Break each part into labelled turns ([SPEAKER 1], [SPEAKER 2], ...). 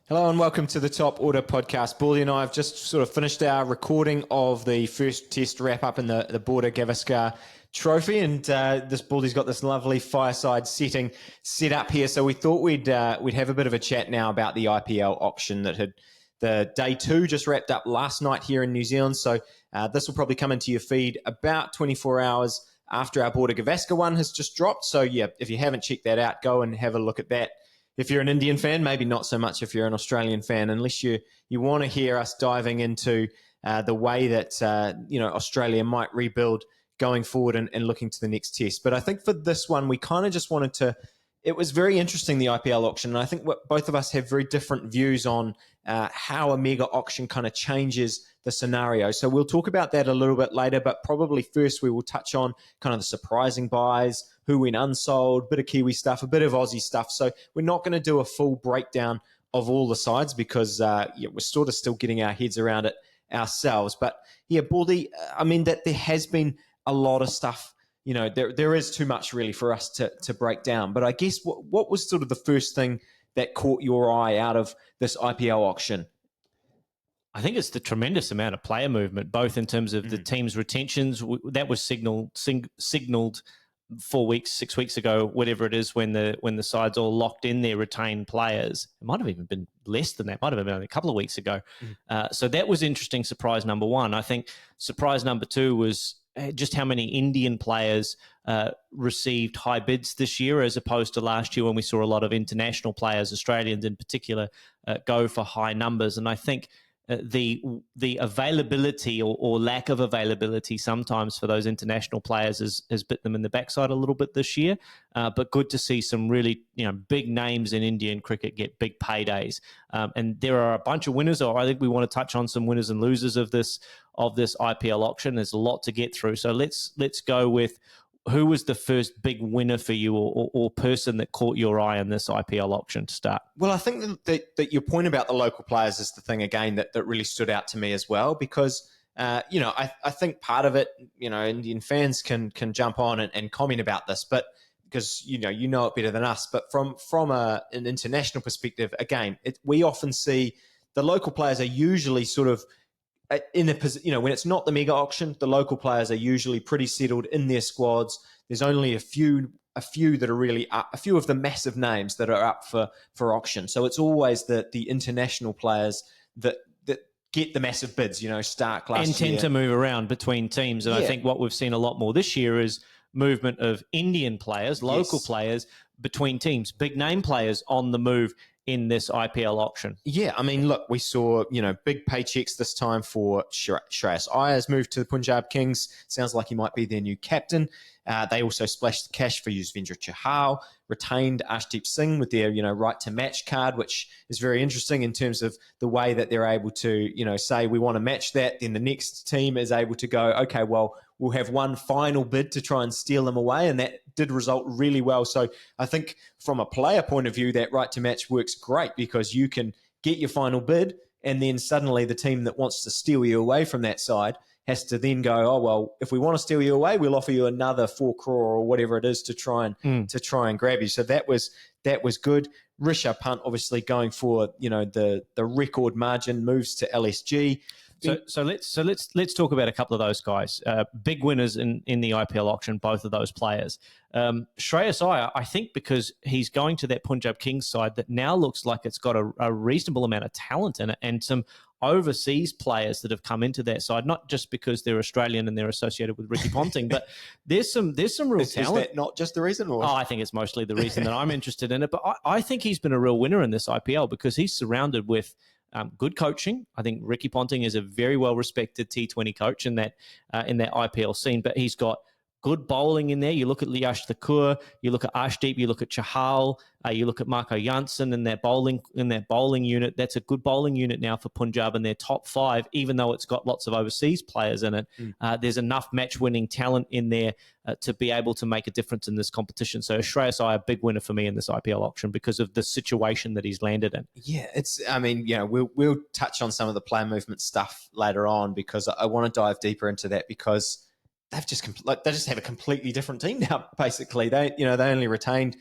[SPEAKER 1] Hello and welcome to the Top Order podcast. Baldy and I have just sort of finished our recording of the first test wrap-up in the Border Gavaskar Trophy, and this Baldy's got this lovely fireside setting set up here. So we thought we'd have a bit of a chat now about the IPL auction that had the day 2 just wrapped up last night here in New Zealand. So this will probably come into your feed about 24 hours after our Border Gavaskar one has just dropped. So yeah, if you haven't checked that out, go and have a look at that. If you're an Indian fan, maybe not so much if you're an Australian fan, unless you want to hear us diving into the way that Australia might rebuild going forward and looking to the next test. But I think for this one, we kind of just wanted to. It was very interesting, the IPL auction, and I think both of us have very different views on how a mega auction kind of changes the scenario. So we'll talk about that a little bit later, but probably first we will touch on kind of the surprising buys, who went unsold, bit of Kiwi stuff, a bit of Aussie stuff. So we're not going to do a full breakdown of all the sides because we're sort of still getting our heads around it ourselves. But yeah, Baldy, I mean, that there has been a lot of stuff. You know, there is too much really for us to break down. But I guess what was sort of the first thing that caught your eye out of this IPL auction?
[SPEAKER 2] I think it's the tremendous amount of player movement, both in terms of the team's retentions. That was signaled 4 weeks, 6 weeks ago, whatever it is, when the sides all locked in their retained players. It might have even been less than that. Might have been only a couple of weeks ago. So that was interesting. Surprise number one. I think surprise number two was just how many Indian players received high bids this year as opposed to last year when we saw a lot of international players, Australians in particular, go for high numbers. And I think the availability or lack of availability sometimes for those international players has bit them in the backside a little bit this year. But good to see some really big names in Indian cricket get big paydays. And there are a bunch of winners. Or I think we want to touch on some winners and losers of this IPL auction. There's a lot to get through. So let's go with who was the first big winner for you or person that caught your eye in this IPL auction to start?
[SPEAKER 1] Well, I think that your point about the local players is the thing, again, that really stood out to me as well, because, I think part of it, Indian fans can jump on and comment about this, but because, you know it better than us. But from an international perspective, again, we often see the local players are usually sort of in a position, when it's not the mega auction, the local players are usually pretty settled in their squads. There's only a few that are really up, a few of the massive names that are up for auction. So it's always the international players that get the massive bids, Stark last year.
[SPEAKER 2] And tend to move around between teams. And I think what we've seen a lot more this year is movement of Indian players, local players between teams, big name players on the move in this IPL auction.
[SPEAKER 1] Yeah, I mean, look, we saw, big paychecks this time for Shreyas. Iyer's moved to the Punjab Kings. Sounds like he might be their new captain. They also splashed the cash for Yuzvendra Chahal, retained Arshdeep Singh with their, right to match card, which is very interesting in terms of the way that they're able to, say we want to match that. Then the next team is able to go, okay, well, we'll have one final bid to try and steal them away. And that did result really well. So I think from a player point of view, that right to match works great because you can get your final bid and then suddenly the team that wants to steal you away from that side has to then go, oh, well, if we want to steal you away, we'll offer you another 4 crore or whatever it is to try and grab you. So that was good. Rishabh Pant obviously going for, the record margin moves to LSG.
[SPEAKER 2] So let's talk about a couple of those guys. Big winners in the IPL auction, both of those players. Shreyas Iyer, I think because he's going to that Punjab Kings side that now looks like it's got a reasonable amount of talent in it and some overseas players that have come into that side, not just because they're Australian and they're associated with Ricky Ponting, but there's some real talent.
[SPEAKER 1] Is that not just the reason? Or?
[SPEAKER 2] Oh, I think it's mostly the reason that I'm interested in it. But I think he's been a real winner in this IPL because he's surrounded with good coaching. I think Ricky Ponting is a very well-respected T20 coach in that IPL scene, but he's got good bowling in there. You look at Shardul Thakur, you look at Arshdeep, you look at Chahal, you look at Marco Janssen in their bowling unit. That's a good bowling unit now for Punjab in their top 5, even though it's got lots of overseas players in it. There's enough match-winning talent in there to be able to make a difference in this competition. So Shreyas Iyer, a big winner for me in this IPL auction because of the situation that he's landed in.
[SPEAKER 1] Yeah, we'll touch on some of the player movement stuff later on because I want to dive deeper into that because they just have a completely different team now. Basically, they only retained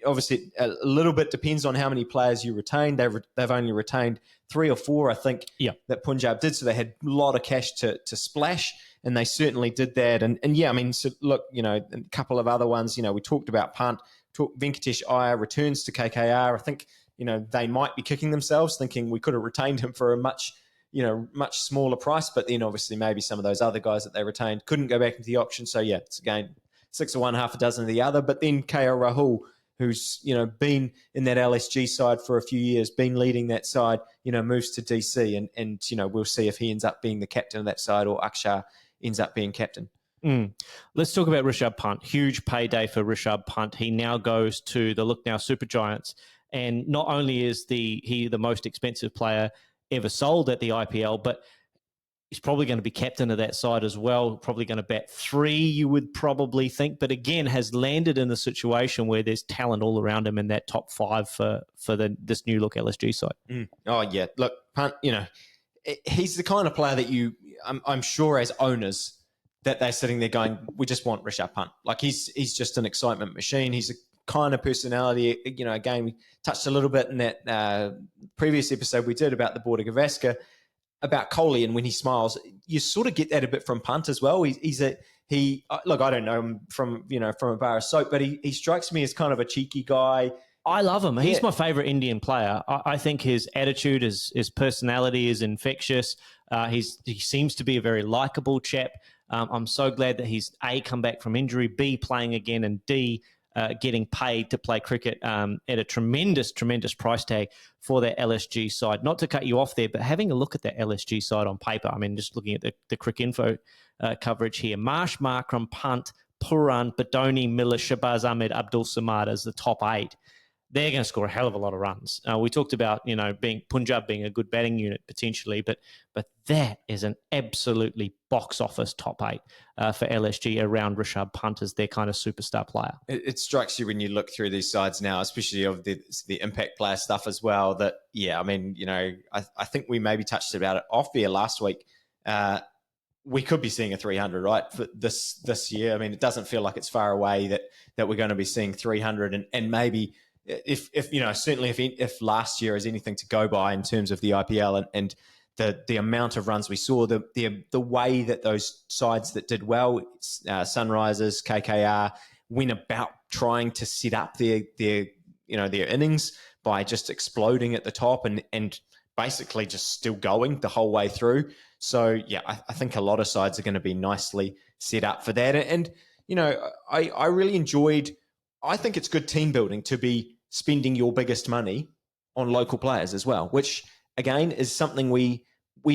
[SPEAKER 1] obviously a little bit depends on how many players you retain. They've only retained 3 or 4, I think, that Punjab did. So they had a lot of cash to splash, and they certainly did that. And yeah, I mean, so look, a couple of other ones, we talked about Pant, Venkatesh Iyer returns to KKR. I think, they might be kicking themselves thinking we could have retained him for a much smaller price, but then obviously maybe some of those other guys that they retained couldn't go back into the auction. So yeah, it's again 6 of one, half a dozen of the other. But then KL Rahul, who's been in that LSG side for a few years, been leading that side, moves to DC, and we'll see if he ends up being the captain of that side or Akshar ends up being captain.
[SPEAKER 2] Let's talk about Rishabh Pant. Huge payday for Rishabh Pant. He now goes to the Lucknow Super Giants, and not only is he the most expensive player ever sold at the IPL, but he's probably going to be captain of that side as well, probably going to bat 3, you would probably think, but again, has landed in a situation where there's talent all around him in that top 5 for this new look LSG side.
[SPEAKER 1] Oh, yeah. Look, Pant, he's the kind of player that I'm sure as owners that they're sitting there going, we just want Rishabh Pant. Like he's just an excitement machine. He's a kind of personality. Again, we touched a little bit in that previous episode we did about the Border Gavaskar, about Kohli, and when he smiles, you sort of get that a bit from Pant as well. Look, I don't know him from a bar of soap, but he strikes me as kind of a cheeky guy.
[SPEAKER 2] I love him. He's my favorite Indian player. I think his attitude, his personality is infectious. He seems to be a very likable chap. I'm so glad that he's A, come back from injury, B, playing again, and D, getting paid to play cricket at a tremendous, tremendous price tag for that LSG side. Not to cut you off there, but having a look at that LSG side on paper, I mean, just looking at the Crick Info coverage here, Marsh, Markram, Pant, Puran, Badoni, Miller, Shabazz Ahmed, Abdul Samad as the top 8. They're going to score a hell of a lot of runs. We talked about, being Punjab being a good batting unit potentially, but that is an absolutely box office top 8 for LSG around Rishabh Pant as their kind of superstar player.
[SPEAKER 1] It strikes you when you look through these sides now, especially of the impact player stuff as well, that, yeah, I mean, I think we maybe touched about it off air last week. We could be seeing a 300, right, for this year. I mean, it doesn't feel like it's far away that we're going to be seeing 300 and maybe if certainly if last year is anything to go by in terms of the IPL and the amount of runs we saw, the way that those sides that did well, Sunrisers, KKR, went about trying to set up their innings by just exploding at the top and basically just still going the whole way through. So yeah, I think a lot of sides are going to be nicely set up for that. And I really enjoyed. I think it's good team building to be spending your biggest money on local players as well, which again is something we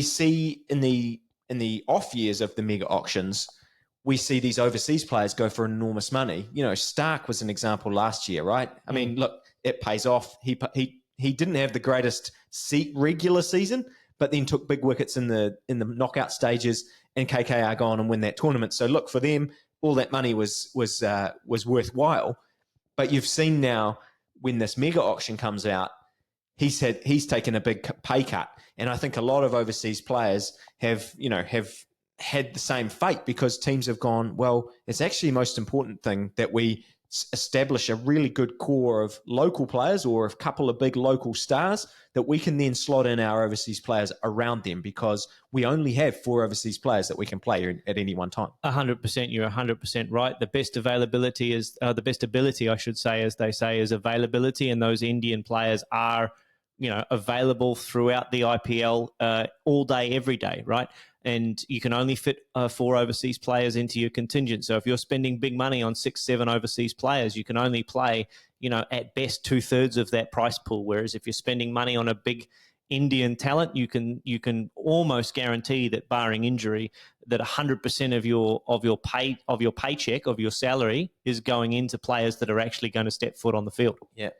[SPEAKER 1] see in the off years of the mega auctions. We see these overseas players go for enormous money. Stark was an example last year, right? I mean, look, it pays off. He didn't have the greatest regular season, but then took big wickets in the knockout stages, and KKR go on and win that tournament. So look, for them, all that money was worthwhile. But you've seen now when this mega auction comes out, he's taken a big pay cut, and I think a lot of overseas players have had the same fate because teams have gone, well, it's actually the most important thing that we establish a really good core of local players or a couple of big local stars that we can then slot in our overseas players around them, because we only have 4 overseas players that we can play at any one time.
[SPEAKER 2] 100%. You're 100% right. The best availability is the best ability, I should say, as they say, is availability. And those Indian players are, available throughout the IPL all day, every day, right? And you can only fit 4 overseas players into your contingent. So if you're spending big money on 6, 7 overseas players, you can only play, at best 2/3 of that price pool. Whereas if you're spending money on a big Indian talent, you can almost guarantee that, barring injury, that 100% of your paycheck, of your salary, is going into players that are actually going to step foot on the field.
[SPEAKER 1] Yeah.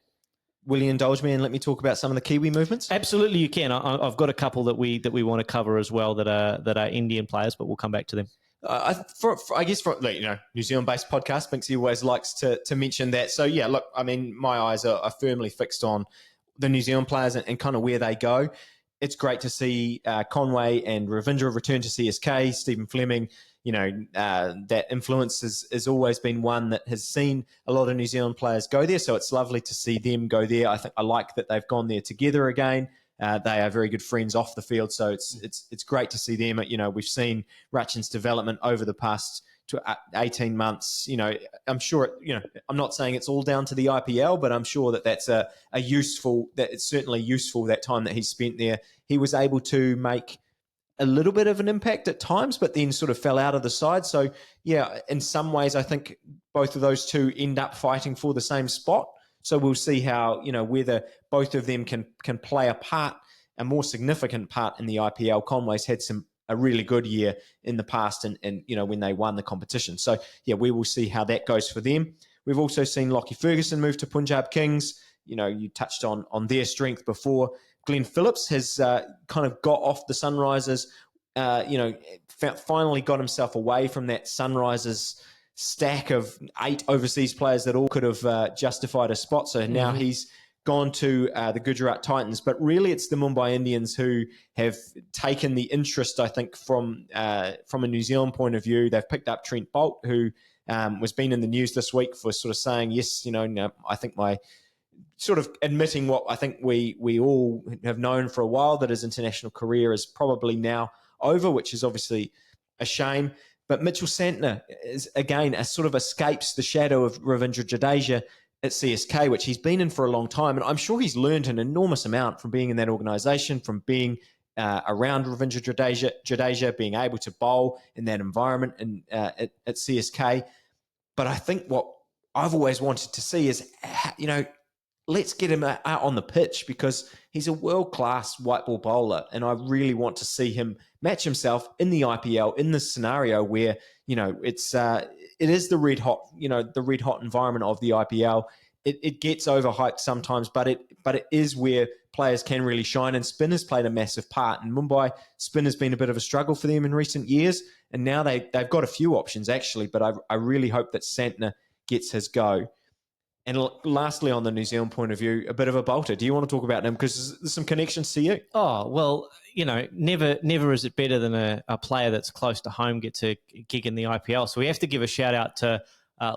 [SPEAKER 1] Will you indulge me and let me talk about some of the Kiwi movements?
[SPEAKER 2] Absolutely, you can. I've got a couple that we want to cover as well that are Indian players, but we'll come back to them.
[SPEAKER 1] I guess New Zealand-based podcast, Binksy always likes to mention that. So yeah, look, I mean, my eyes are firmly fixed on the New Zealand players and kind of where they go. It's great to see Conway and Ravindra return to CSK. Stephen Fleming, that influence has always been one that has seen a lot of New Zealand players go there. So it's lovely to see them go there. I like that they've gone there together again. They are very good friends off the field, so it's great to see them. We've seen Rachin's development over the past 18 months. I'm sure. I'm not saying it's all down to the IPL, but I'm sure that it's certainly useful that time that he's spent there. He was able to make a little bit of an impact at times, but then sort of fell out of the side. So yeah, in some ways, I think both of those two end up fighting for the same spot. So we'll see how, whether both of them can play a more significant part in the IPL. Conway's had a really good year in the past and when they won the competition. So yeah, we will see how that goes for them. We've also seen Lockie Ferguson move to Punjab Kings. You touched on their strength before. Glenn Phillips has kind of got off the Sunrisers, finally got himself away from that Sunrisers stack of 8 overseas players that all could have justified a spot. So now he's gone to the Gujarat Titans, but really it's the Mumbai Indians who have taken the interest, I think, from a New Zealand point of view. They've picked up Trent Boult, who was been in the news this week for sort of saying, yes, I think my sort of admitting what I think we all have known for a while, that his international career is probably now over, which is obviously a shame. But Mitchell Santner is, again, sort of escapes the shadow of Ravindra Jadeja at CSK, which he's been in for a long time. And I'm sure he's learned an enormous amount from being in that organisation, from being around Ravindra Jadeja, being able to bowl in that environment at CSK. But I think what I've always wanted to see is, let's get him out on the pitch, because he's a world-class white ball bowler, and I really want to see him match himself in the IPL in this scenario where it is the red hot environment of the IPL. It gets overhyped sometimes, but it is where players can really shine, and spin has played a massive part. And Mumbai, spin has been a bit of a struggle for them in recent years, and now they've got a few options actually. But I really hope that Santner gets his go. And lastly, on the New Zealand point of view, a bit of a bolter. Do you want to talk about him? Because there's some connections to you.
[SPEAKER 2] Oh, well, never is it better than a player that's close to home gets a gig in the IPL. So we have to give a shout out to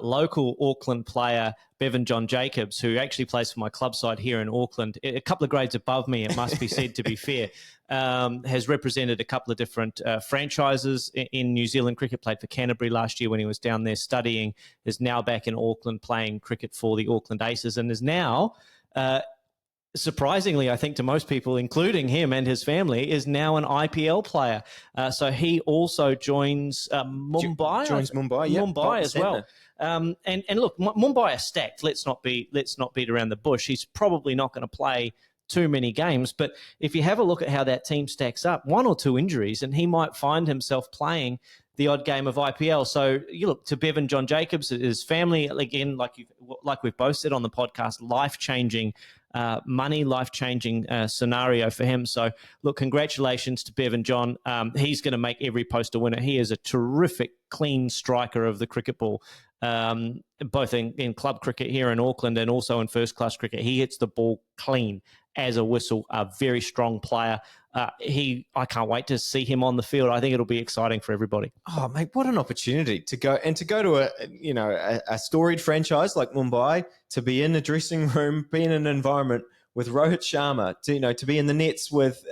[SPEAKER 2] local Auckland player Bevan-John Jacobs, who actually plays for my club side here in Auckland. A couple of grades above me, it must be said, to be fair. Has represented a couple of different franchises in New Zealand cricket, played for Canterbury last year when he was down there studying, is now back in Auckland playing cricket for the Auckland Aces, and is now, surprisingly, I think to most people, including him and his family, is now an IPL player. So he also joins Mumbai.
[SPEAKER 1] Joins Mumbai, yeah.
[SPEAKER 2] Mumbai as well. And look, Mumbai are stacked. Let's not beat around the bush. He's probably not going to play too many games, but if you have a look at how that team stacks up, 1 or 2 injuries and he might find himself playing the odd game of IPL. So you look to Bevan-John Jacobs, his family, again, like we've both said on the podcast, life-changing money, life-changing scenario for him. So look, congratulations to Bevan-John. He's going to make every post a winner. He is a terrific, clean striker of the cricket ball, both in club cricket here in Auckland and also in first-class cricket. He hits the ball clean as a whistle, a very strong player. I can't wait to see him on the field. I think it'll be exciting for everybody.
[SPEAKER 1] Oh, mate, what an opportunity to go to a storied franchise like Mumbai, to be in a dressing room, be in an environment with Rohit Sharma, to be in the nets with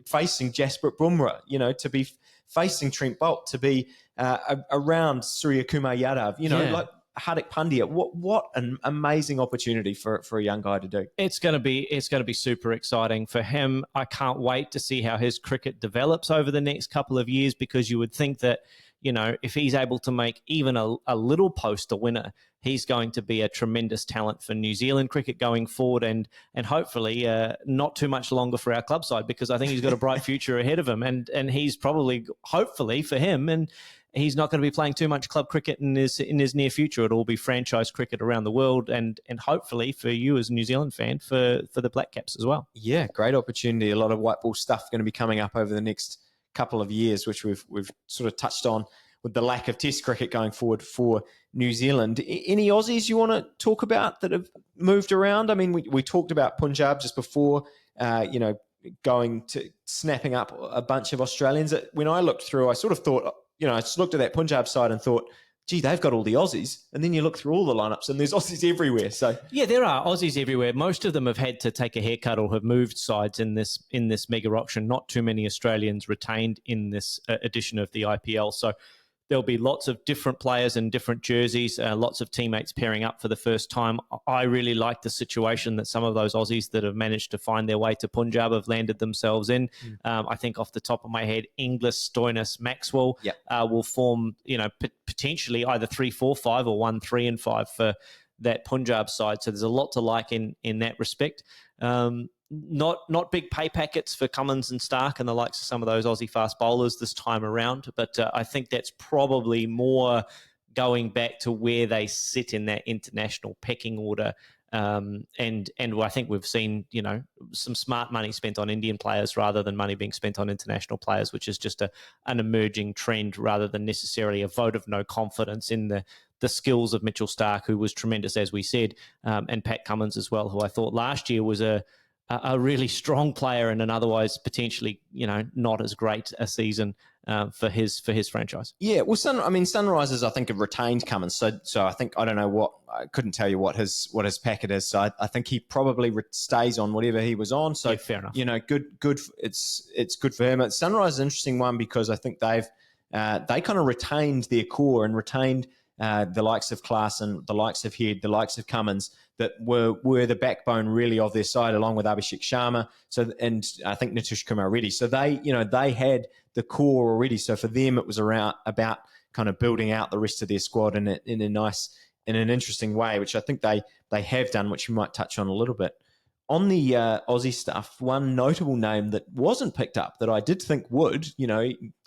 [SPEAKER 1] facing Jasprit Bumrah, to be facing Trent Boult, to be around Surya Kumar Yadav, like Hardik Pandya. What an amazing opportunity for a young guy to do.
[SPEAKER 2] It's going to be super exciting for him. I can't wait to see how his cricket develops over the next couple of years, because you would think that, if he's able to make even a little post a winner, he's going to be a tremendous talent for New Zealand cricket going forward, and hopefully not too much longer for our club side, because I think he's got a bright future ahead of him, and he's probably, hopefully for him, and he's not going to be playing too much club cricket in his near future. It'll all be franchise cricket around the world, and hopefully for you as a New Zealand fan, for the Black Caps as well.
[SPEAKER 1] Yeah, great opportunity. A lot of white ball stuff going to be coming up over the next couple of years, which we've sort of touched on with the lack of Test cricket going forward for New Zealand. Any Aussies you want to talk about that have moved around? I mean, we talked about Punjab just before, going to snapping up a bunch of Australians. When I looked through, I sort of thought, I just looked at that Punjab side and thought, gee, they've got all the Aussies. And then you look through all the lineups and there's Aussies everywhere. So
[SPEAKER 2] yeah, there are Aussies everywhere. Most of them have had to take a haircut or have moved sides in this mega auction. Not too many Australians retained in this edition of the IPL. So there'll be lots of different players in different jerseys, lots of teammates pairing up for the first time. I really like the situation that some of those Aussies that have managed to find their way to Punjab have landed themselves in. I think off the top of my head, Inglis, Stoinis, Maxwell will form, potentially either 3-4-5 or 1-3-5 for that Punjab side. So there's a lot to like in that respect. Not big pay packets for Cummins and Stark and the likes of some of those Aussie fast bowlers this time around, but I think that's probably more going back to where they sit in that international pecking order. And I think we've seen, some smart money spent on Indian players rather than money being spent on international players, which is just an emerging trend rather than necessarily a vote of no confidence in the skills of Mitchell Stark, who was tremendous, as we said, and Pat Cummins as well, who I thought last year was a really strong player in an otherwise potentially, not as great a season for his franchise.
[SPEAKER 1] Yeah, well, Sunrisers, I think, have retained Cummins. So I think, I couldn't tell you what his packet is. So I think he probably stays on whatever he was on. So
[SPEAKER 2] yeah, fair enough.
[SPEAKER 1] Good. It's good for him. Sunrise is an interesting one because I think they kind of retained their core and retained the likes of Klaasen, the likes of Head, the likes of Cummins, that were the backbone really of their side, along with Abhishek Sharma. So, and I think Nitish Kumar Reddy. So they had the core already. So for them, it was about kind of building out the rest of their squad in an interesting way, which I think they have done, which we might touch on a little bit. On the Aussie stuff, one notable name that wasn't picked up that I did think would,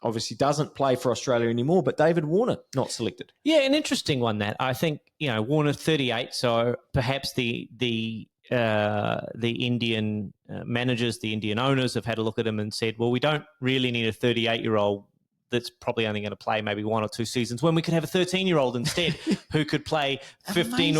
[SPEAKER 1] obviously doesn't play for Australia anymore, but David Warner, not selected.
[SPEAKER 2] Yeah, an interesting one that. I think, Warner 38, so perhaps the Indian managers, the Indian owners have had a look at him and said, well, we don't really need a 38-year-old that's probably only going to play maybe 1 or 2 seasons when we could have a 13-year-old instead who could play 15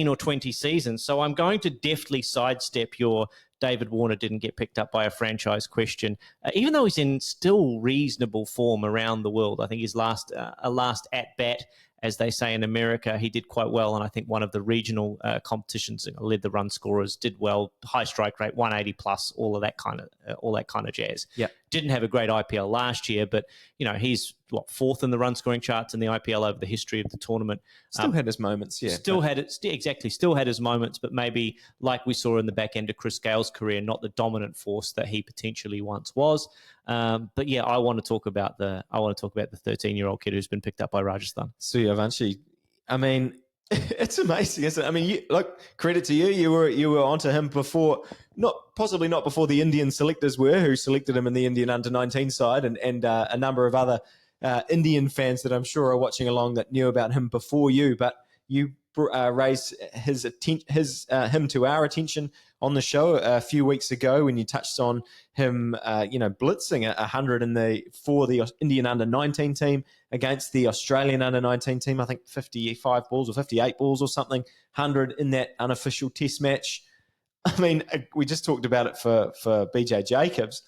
[SPEAKER 2] or 20 seasons. So I'm going to deftly sidestep your David Warner didn't get picked up by a franchise question, even though he's in still reasonable form around the world. I think his last at-bat, as they say in America, he did quite well, and I think one of the regional competitions led the run scorers, did well, high strike rate, 180 plus, all that kind of jazz.
[SPEAKER 1] Yeah,
[SPEAKER 2] didn't have a great IPL last year, but he's fourth in the run scoring charts in the IPL over the history of the tournament.
[SPEAKER 1] Still had his moments, yeah.
[SPEAKER 2] Still had his moments, but maybe like we saw in the back end of Chris Gale's career, not the dominant force that he potentially once was. But yeah, I want to talk about the 13-year-old kid who's been picked up by Rajasthan.
[SPEAKER 1] Suryavanshi. I mean, it's amazing, isn't it? I mean, credit to you. You were onto him before, possibly not before the Indian selectors were, who selected him in the Indian under-19 side, and a number of other Indian fans that I'm sure are watching along that knew about him before you. But you raised him to our attention on the show a few weeks ago when you touched on him, blitzing 100 for the Indian under-19 team against the Australian under-19 team. I think 55 balls or 58 balls or something, 100 in that unofficial test match. I mean, we just talked about it for BJ Jacobs.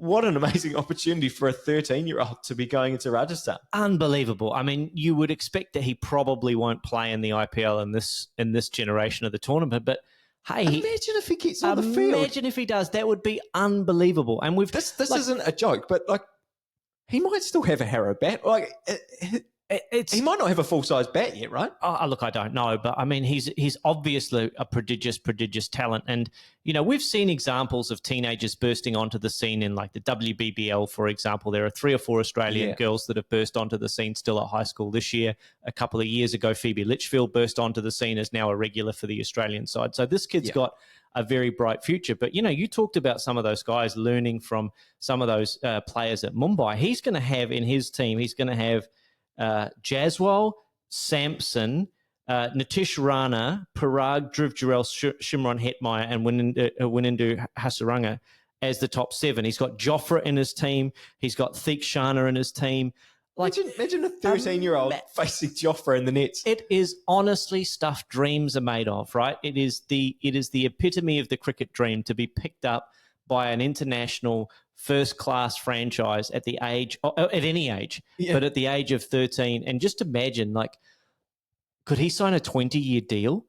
[SPEAKER 1] What an amazing opportunity for a 13-year-old to be going into Rajasthan.
[SPEAKER 2] Unbelievable. I mean, you would expect that he probably won't play in the IPL in this generation of the tournament, but hey,
[SPEAKER 1] imagine if he gets on the field.
[SPEAKER 2] Imagine if he does. That would be unbelievable. And
[SPEAKER 1] this isn't a joke, but he might still have a Harrow bat. He might not have a full-size bat yet, right?
[SPEAKER 2] Oh, look, I don't know, but I mean, he's obviously a prodigious talent. And, we've seen examples of teenagers bursting onto the scene in like the WBBL, for example. There are 3 or 4 Australian girls that have burst onto the scene still at high school this year. A couple of years ago, Phoebe Litchfield burst onto the scene as now a regular for the Australian side. So this kid's got a very bright future. But, you talked about some of those guys learning from some of those players at Mumbai. He's going to have in his team, Jaswal, Sampson, Nitish Rana, Parag, Dhruv Jurel, Shimron Hetmeyer, and Winindu Hasaranga as the top 7. He's got Jofra in his team. He's got Theek Shana in his team.
[SPEAKER 1] Imagine a 13-year-old facing Jofra in the nets.
[SPEAKER 2] It is honestly stuff dreams are made of, right? It is the epitome of the cricket dream to be picked up by an international first-class franchise at the age, at any age, but at the age of 13. And just imagine, like, could he sign a 20-year deal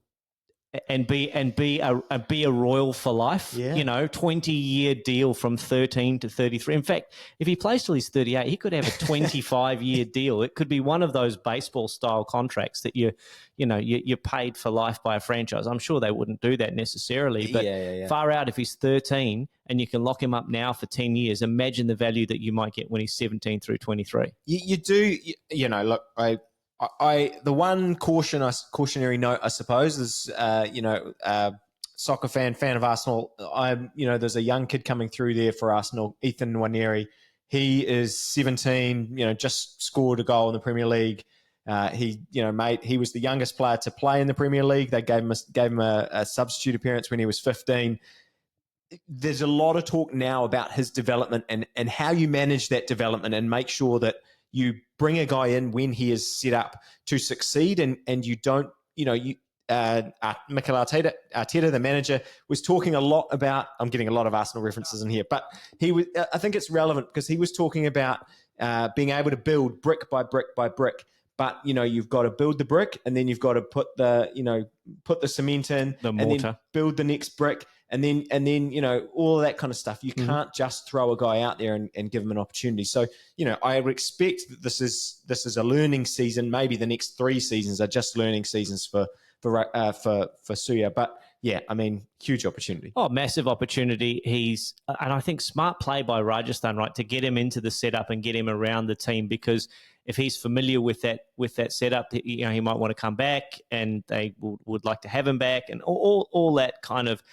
[SPEAKER 2] and be a Royal for life? 20-year deal from 13 to 33. In fact, if he plays till he's 38, he could have a 25-year deal. It could be one of those baseball-style contracts that you're paid for life by a franchise. I'm sure they wouldn't do that necessarily, but far out if he's 13 and you can lock him up now for 10 years. Imagine the value that you might get when he's 17 through 23.
[SPEAKER 1] You do, look, the one cautionary note, I suppose, is soccer fan of Arsenal. There's a young kid coming through there for Arsenal, Ethan Nwaneri. He is 17. Just scored a goal in the Premier League. He was the youngest player to play in the Premier League. They gave him a substitute appearance when he was 15. There's a lot of talk now about his development and how you manage that development and make sure that you bring a guy in when he is set up to succeed, and you don't, Mikel Arteta, the manager, was talking a lot about, I'm getting a lot of Arsenal references in here, but I think it's relevant because he was talking about being able to build brick by brick by brick. But, you've got to build the brick, and then you've got to put the cement in,
[SPEAKER 2] the mortar,
[SPEAKER 1] and then build the next brick. And then all of that kind of stuff. You can't just throw a guy out there and give him an opportunity. So, I would expect that this is a learning season. Maybe the next 3 seasons are just learning seasons for Suya. But yeah, I mean, huge opportunity.
[SPEAKER 2] Oh, massive opportunity. And I think smart play by Rajasthan, right, to get him into the setup and get him around the team, because if he's familiar with that setup, he might want to come back, and they would like to have him back, and all that kind of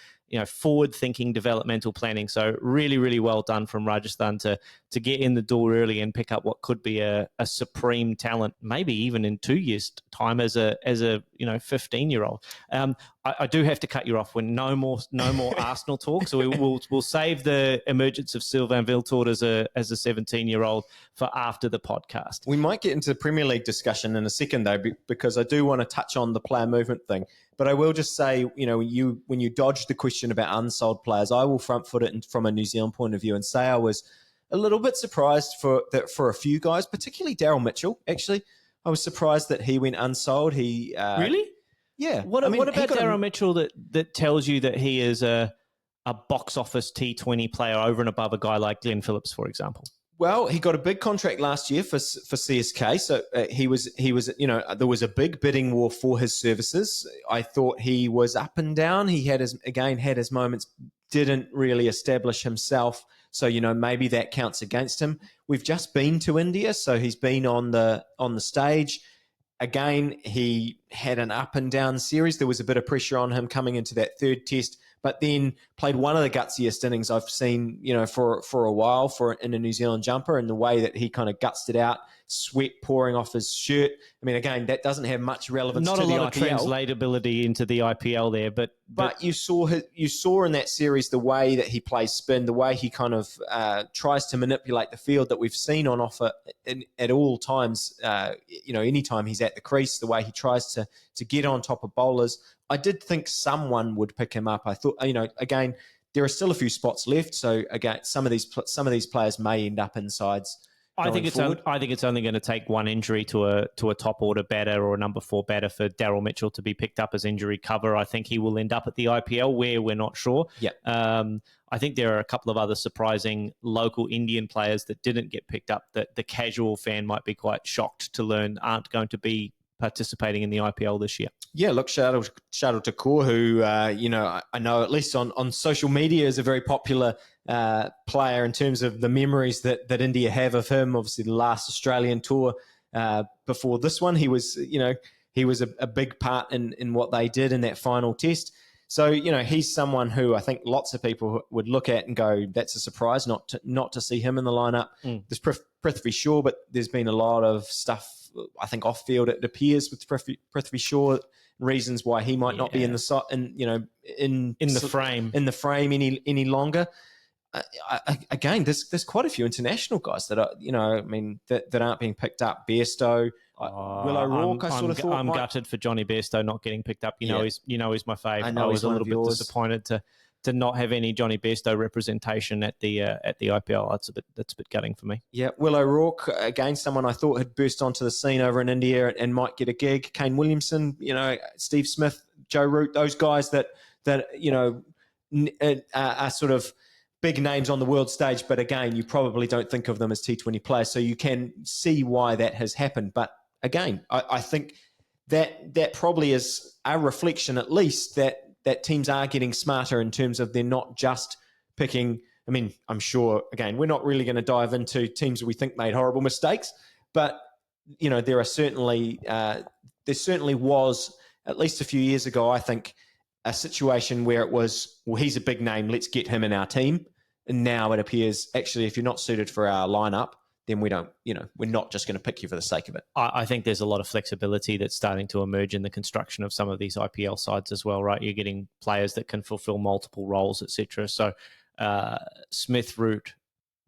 [SPEAKER 2] forward-thinking developmental planning. So really, really well done from Rajasthan to get in the door early and pick up what could be a supreme talent, maybe even in 2 years' time as a 15-year-old. I do have to cut you off when no more Arsenal talk. So we'll save the emergence of Sylvain Wiltord as a 17-year-old for after the podcast.
[SPEAKER 1] We might get into the Premier League discussion in a second, though, because I do want to touch on the player movement thing. But I will just say, when you dodge the question about unsold players, I will front foot it from a New Zealand point of view and say I was a little bit surprised for a few guys, particularly Daryl Mitchell. Actually, I was surprised that he went unsold.
[SPEAKER 2] Really?
[SPEAKER 1] Yeah.
[SPEAKER 2] What about Daryl Mitchell that tells you that he is a box office T20 player over and above a guy like Glenn Phillips, for example?
[SPEAKER 1] Well, he got a big contract last year for CSK, so he was there was a big bidding war for his services. I thought he was up and down. He had his moments, didn't really establish himself. So maybe that counts against him. We've just been to India, so he's been on the stage. Again, he had an up and down series. There was a bit of pressure on him coming into that third test, but then played one of the gutsiest innings I've seen, for a while in a New Zealand jumper, and the way that he kind of gutsed it out, sweat pouring off his shirt. I mean, again, that doesn't have much relevance to the IPL.
[SPEAKER 2] Not a lot of translatability into the IPL there, but
[SPEAKER 1] you saw in that series the way that he plays spin, the way he kind of tries to manipulate the field that we've seen on offer at all times. Anytime he's at the crease, the way he tries to get on top of bowlers. I did think someone would pick him up. I thought, again, there are still a few spots left. So again, some of these players may end up in sides.
[SPEAKER 2] I think it's only going to take one injury to a top order batter or a number 4 batter for Daryl Mitchell to be picked up as injury cover. I think he will end up at the IPL, where we're not sure.
[SPEAKER 1] Yeah.
[SPEAKER 2] I think there are a couple of other surprising local Indian players that didn't get picked up that the casual fan might be quite shocked to learn aren't going to be participating in the IPL this year.
[SPEAKER 1] Yeah, look, Shardul Thakur, who, I know at least on social media is a very popular player in terms of the memories that India have of him. Obviously, the last Australian tour before this one, he was a big part in what they did in that final test. So, he's someone who I think lots of people would look at and go, that's a surprise not to see him in the lineup. There's Prithvi Shaw, but there's been a lot of stuff, I think, off field, it appears, with Prithvi Shaw, reasons why he might not be in the frame any longer. Again, there's quite a few international guys that are, that aren't being picked up. Bairstow, Will O'Rourke.
[SPEAKER 2] I'm gutted for Johnny Bairstow not getting picked up. He's my favourite. I was a little bit disappointed to to not have any Johnny Bairstow representation at the IPL. That's a bit gutting for me.
[SPEAKER 1] Yeah, Will O'Rourke, again, someone I thought had burst onto the scene over in India and might get a gig. Kane Williamson, Steve Smith, Joe Root, those guys that are sort of big names on the world stage, but again, you probably don't think of them as T20 players, so you can see why that has happened. But again, I think that probably is a reflection, at least, that teams are getting smarter in terms of they're not just picking. I mean, I'm sure, again, we're not really going to dive into teams that we think made horrible mistakes, but there certainly was, at least a few years ago, I think, a situation where it was, well, he's a big name, let's get him in our team. And now it appears, actually, if you're not suited for our lineup, then we don't, we're not just going to pick you for the sake of it.
[SPEAKER 2] I think there's a lot of flexibility that's starting to emerge in the construction of some of these IPL sides as well, right? You're getting players that can fulfill multiple roles, etc. So Smith, Root,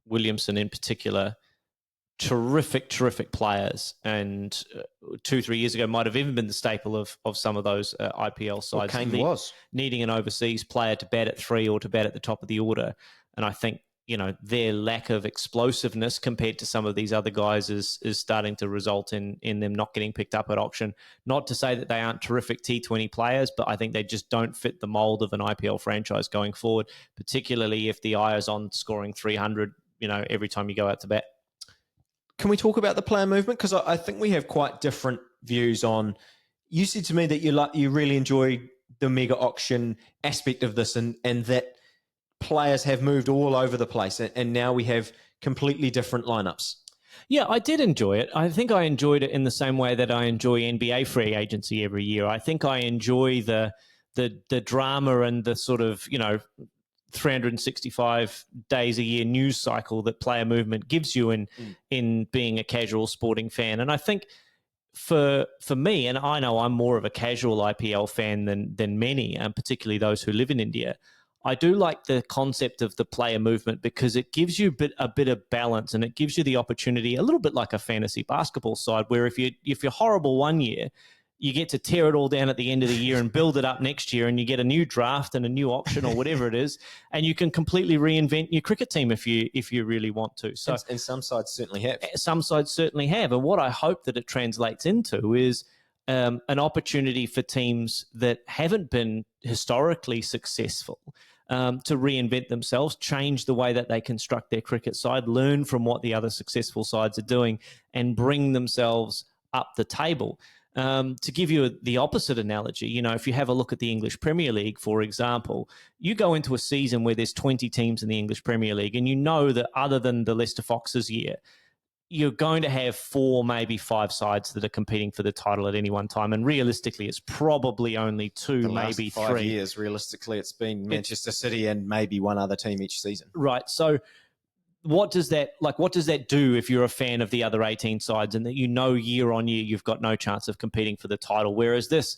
[SPEAKER 2] Williamson in particular, terrific players, and 2-3 years ago might have even been the staple of some of those IPL sides.
[SPEAKER 1] Well, Kane was
[SPEAKER 2] needing an overseas player to bat at 3 or to bat at the top of the order, and I think their lack of explosiveness compared to some of these other guys is starting to result in them not getting picked up at auction. Not to say that they aren't terrific T20 players, but I think they just don't fit the mold of an IPL franchise going forward, particularly if the Iyer's on scoring 300 every time you go out to bat.
[SPEAKER 1] Can we talk about the player movement? Because I think we have quite different views on. You said to me that you really enjoy the mega auction aspect of this, and that players have moved all over the place, and now we have completely different lineups.
[SPEAKER 2] Yeah, I did enjoy it. I think I enjoyed it in the same way that I enjoy NBA free agency every year. I think I enjoy the drama and the sort of 365 days a year news cycle that player movement gives you in being a casual sporting fan. And I think for me, and I know I'm more of a casual IPL fan than many, and particularly those who live in India, I do like the concept of the player movement because it gives you a bit of balance, and it gives you the opportunity, a little bit like a fantasy basketball side, where if you're horrible one year, you get to tear it all down at the end of the year and build it up next year, and you get a new draft and a new auction or whatever it is, and you can completely reinvent your cricket team if you really want to. So,
[SPEAKER 1] and some sides certainly have.
[SPEAKER 2] Some sides certainly have, and what I hope that it translates into is an opportunity for teams that haven't been historically successful to reinvent themselves, change the way that they construct their cricket side, learn from what the other successful sides are doing, and bring themselves up the table. To give you the opposite analogy, if you have a look at the English Premier League, for example, you go into a season where there's 20 teams in the English Premier League, and you know that other than the Leicester Foxes year, you're going to have 4, maybe 5 sides that are competing for the title at any one time. And realistically, it's probably only 2, maybe 3.
[SPEAKER 1] 5 years, realistically, it's been Manchester City and maybe one other team each season.
[SPEAKER 2] Right. So what does that do if you're a fan of the other 18 sides and that year on year you've got no chance of competing for the title? Whereas this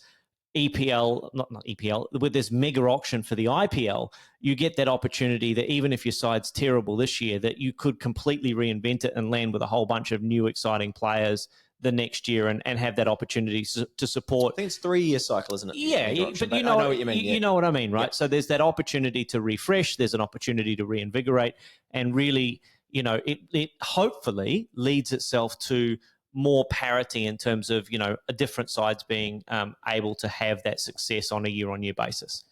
[SPEAKER 2] EPL, not EPL, with this mega auction for the IPL, you get that opportunity that even if your side's terrible this year, that you could completely reinvent it and land with a whole bunch of new exciting players the next year and have that opportunity to support.
[SPEAKER 1] I think it's 3-year cycle, isn't it?
[SPEAKER 2] Yeah, but I know what you mean. You know what I mean, right?
[SPEAKER 1] Yep.
[SPEAKER 2] So there's that opportunity to refresh. There's an opportunity to reinvigorate, and really, it hopefully leads itself to more parity in terms of, different sides being able to have that success on a year-on-year basis.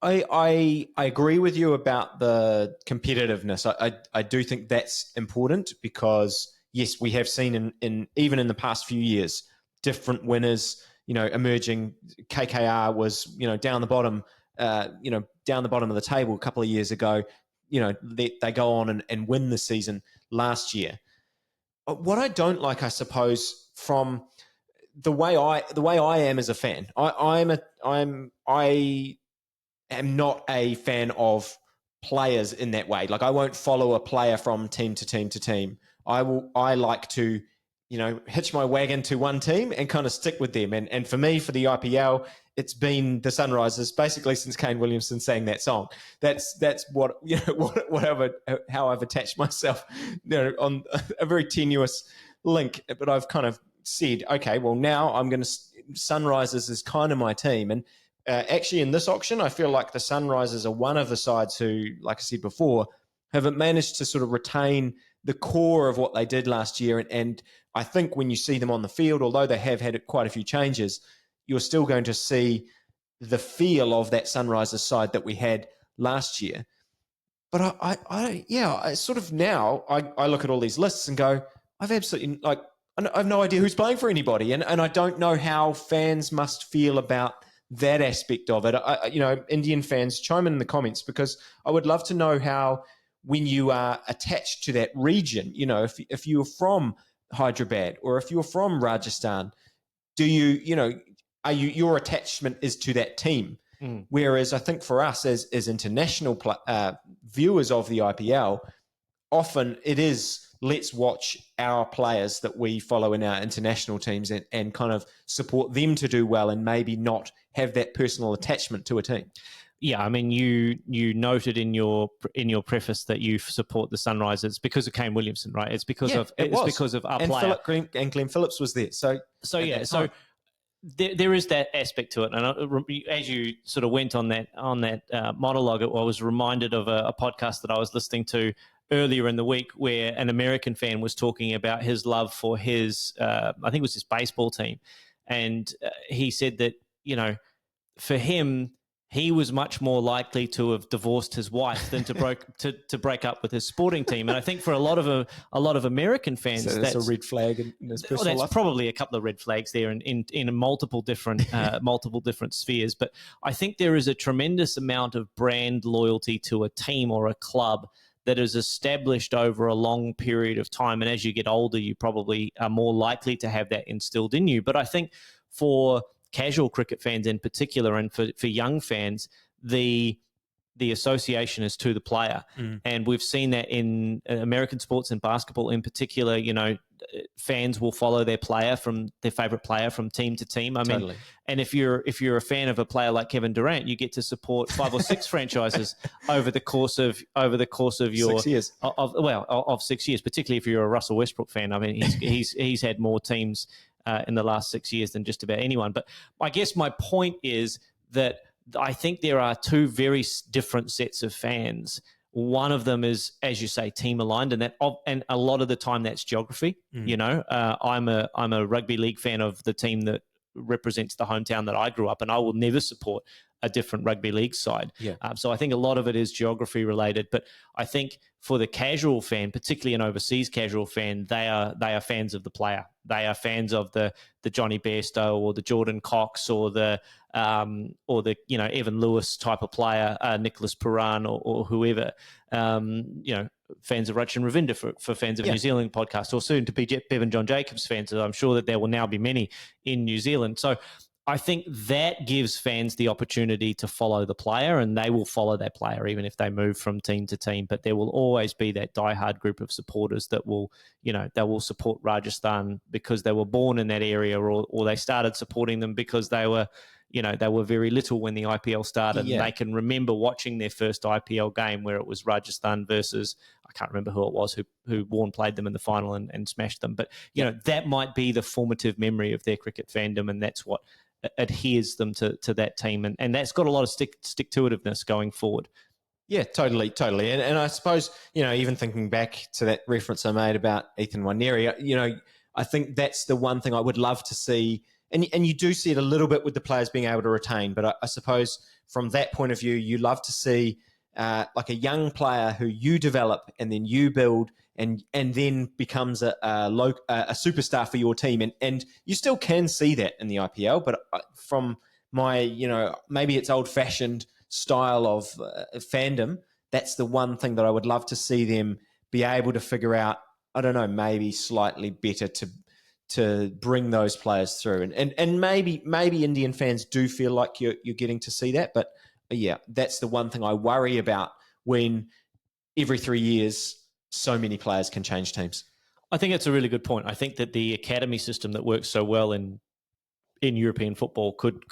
[SPEAKER 1] I agree with you about the competitiveness. I do think that's important because, yes, we have seen in even in the past few years, different winners, emerging. KKR was, down the bottom of the table a couple of years ago. They go on and win the season last year. What I don't like, I suppose, from the way I am as a fan, I am not a fan of players in that way. Like, I won't follow a player from team to team to team. I like to, hitch my wagon to one team and kind of stick with them. And for me, for the IPL, it's been the Sunrisers basically since Kane Williamson sang that song. That's what how I've attached myself, on a very tenuous link. But I've kind of said, okay, well, now I'm going to Sunrisers is kind of my team, and actually in this auction, I feel like the Sunrisers are one of the sides who, like I said before, haven't managed to sort of retain the core of what they did last year. And I think when you see them on the field, although they have had quite a few changes, you're still going to see the feel of that Sunrisers side that we had last year. But I sort of now I look at all these lists and go, I've absolutely I have no idea who's playing for anybody, and I don't know how fans must feel about that aspect of it. Indian fans, chime in the comments, because I would love to know how, when you are attached to that region, if you're from Hyderabad or if you're from Rajasthan, do your attachment is to that team. Whereas I think for us as international viewers of the IPL, often it is, let's watch our players that we follow in our international teams and kind of support them to do well, and maybe not have that personal attachment to a team.
[SPEAKER 2] Yeah, I mean, you noted in your preface that you support the Sunrisers because of Kane Williamson, right? It's because of our player.
[SPEAKER 1] And Glenn Phillips was there. So
[SPEAKER 2] there is that aspect to it. And as you sort of went on that monologue, I was reminded of a podcast that I was listening to earlier in the week, where an American fan was talking about his love for his, I think it was his baseball team, and he said that for him, he was much more likely to have divorced his wife than to break up with his sporting team. And I think for a lot of American fans,
[SPEAKER 1] so that's a red flag in his personal life.
[SPEAKER 2] That's probably a couple of red flags there in multiple different spheres. But I think there is a tremendous amount of brand loyalty to a team or a club that is established over a long period of time. And as you get older, you probably are more likely to have that instilled in you. But I think for casual cricket fans in particular, and for young fans, the association is to the player. And we've seen that in American sports and basketball in particular. Fans will follow their favorite player from team to team. I mean, and if you're a fan of a player like Kevin Durant, you get to support 5 or 6 franchises over the course of your
[SPEAKER 1] 6 years.
[SPEAKER 2] Of 6 years, particularly if you're a Russell Westbrook fan. I mean, he's had more teams in the last 6 years than just about anyone. But I guess my point is that I think there are two very different sets of fans. One of them is, as you say, team aligned, and a lot of the time that's geography. I'm a rugby league fan of the team that represents the hometown that I grew up in. I will never support a different rugby league side. So I think a lot of it is geography related. But I think for the casual fan, particularly an overseas casual fan, they are fans of the player. They are fans of the Johnny Bairstow or the Jordan Cox or the Evan Lewis type of player, Nicholas Puran or whoever. Fans of Rachin Ravinda for fans of New Zealand podcast, or soon to be Bevan-John Jacobs fans. I'm sure that there will now be many in New Zealand. So I think that gives fans the opportunity to follow the player, and they will follow that player even if they move from team to team. But there will always be that diehard group of supporters that will, they will support Rajasthan because they were born in that area, or they started supporting them because they were very little when the IPL started. And they can remember watching their first IPL game where it was Rajasthan versus, I can't remember who it was, who Warren played them in the final and smashed them. But, that might be the formative memory of their cricket fandom, and that's what adheres them to that team. And that's got a lot of stick-to-itiveness going forward.
[SPEAKER 1] Yeah, totally. And I suppose, even thinking back to that reference I made about Ethan Waneri, I think that's the one thing I would love to see. And you do see it a little bit with the players being able to retain. But I suppose from that point of view, you love to see like a young player who you develop and then you build and then becomes a superstar for your team. And you still can see that in the IPL. But from my, maybe it's old-fashioned style of fandom, that's the one thing that I would love to see them be able to figure out, I don't know, maybe slightly better to bring those players through. And maybe Indian fans do feel like you're getting to see that. But yeah, that's the one thing I worry about when every 3 years so many players can change teams.
[SPEAKER 2] I think it's a really good point. I think that the academy system that works so well in European football could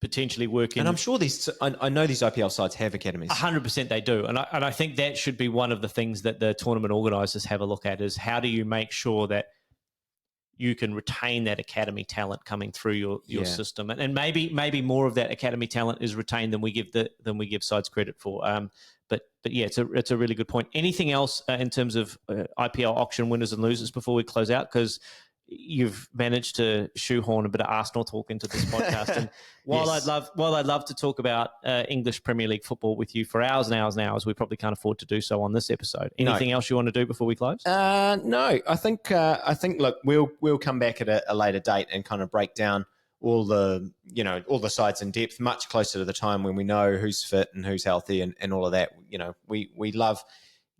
[SPEAKER 2] potentially work in.
[SPEAKER 1] And I'm sure I know these IPL sides have academies.
[SPEAKER 2] 100% they do. And I think that should be one of the things that the tournament organisers have a look at, is how do you make sure that you can retain that academy talent coming through your system, and maybe more of that academy talent is retained than we give sides credit for. But yeah, it's a really good point. Anything else in terms of IPL auction winners and losers before we close out? Because you've managed to shoehorn a bit of Arsenal talk into this podcast. And while I'd love to talk about English Premier League football with you for hours and hours and hours, we probably can't afford to do so on this episode. Anything else you want to do before we close?
[SPEAKER 1] No, I think look, we'll come back at a later date and kind of break down all the sides in depth, much closer to the time when we know who's fit and who's healthy and all of that. We love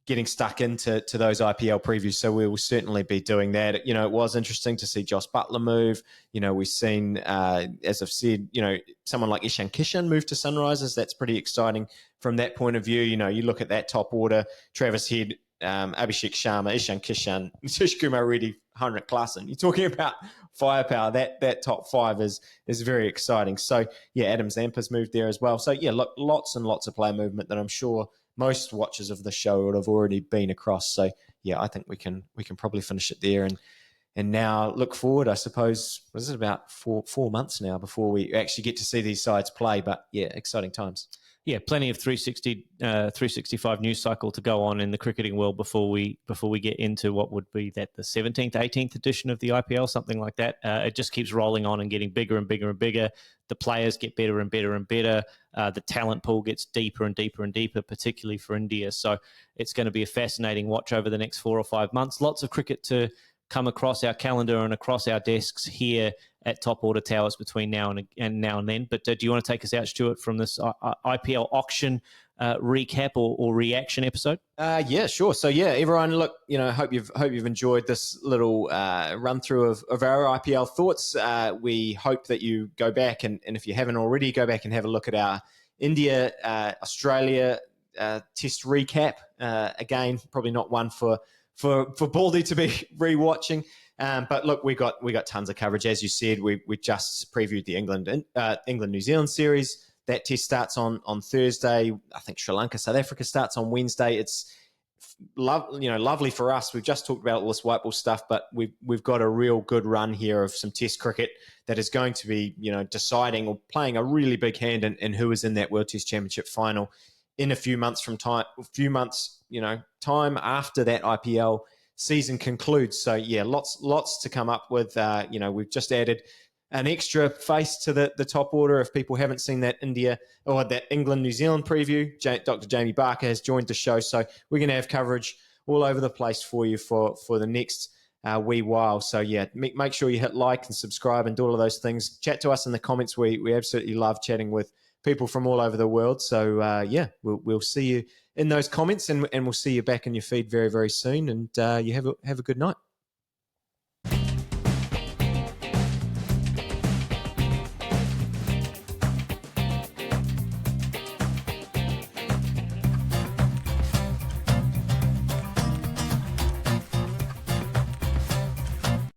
[SPEAKER 1] getting stuck into those IPL previews, so we will certainly be doing that. It was interesting to see Josh Butler move. We've seen, as I've said, someone like Ishan Kishan move to Sunrisers. That's pretty exciting from that point of view. You look at that top order: Travis Head, Abhishek Sharma, Ishan Kishan, Nitish Kumar Reddy, Heinrich Klaassen. You're talking about firepower. That top five is very exciting. So yeah, Adam Zampa's moved there as well. So yeah, look, lots and lots of player movement that I'm sure most watchers of the show would have already been across. So yeah, I think we can probably finish it there and now look forward. I suppose, what is it, about four months now before we actually get to see these sides play? But yeah, exciting times.
[SPEAKER 2] Yeah, plenty of 365 news cycle to go on in the cricketing world before we get into what would be the 17th, 18th edition of the IPL, something like that. It just keeps rolling on and getting bigger and bigger and bigger. The players get better and better and better. The talent pool gets deeper and deeper and deeper, particularly for India. So it's going to be a fascinating watch over the next 4 or 5 months. Lots of cricket to come across our calendar and across our desks here at Top Order Towers between now and then. But do you want to take us out, Stuart, from this IPL auction recap or reaction episode?
[SPEAKER 1] Yeah, sure. So yeah, everyone, look, hope you've enjoyed this little run through of our IPL thoughts. We hope that you go back and if you haven't already, go back and have a look at our India Australia test recap. Again, probably not one for Baldy to be rewatching. But look, we got tons of coverage. As you said, we just previewed the England New Zealand series. That test starts on Thursday. I think Sri Lanka South Africa starts on Wednesday. It's lovely for us. We've just talked about all this white ball stuff, but we've got a real good run here of some test cricket that is going to be deciding or playing a really big hand in who is in that World Test Championship final in a few months time after that IPL season concludes. So yeah, lots to come up with. We've just added an extra face to the top order. If people haven't seen that England New Zealand preview, Dr. Jamie Barker has joined the show. So we're going to have coverage all over the place for you for the next wee while. So yeah, make sure you hit like and subscribe and do all of those things. Chat to us in the comments. We absolutely love chatting with people from all over the world. So yeah, we'll see you in those comments and we'll see you back in your feed very, very soon. And you have a good night.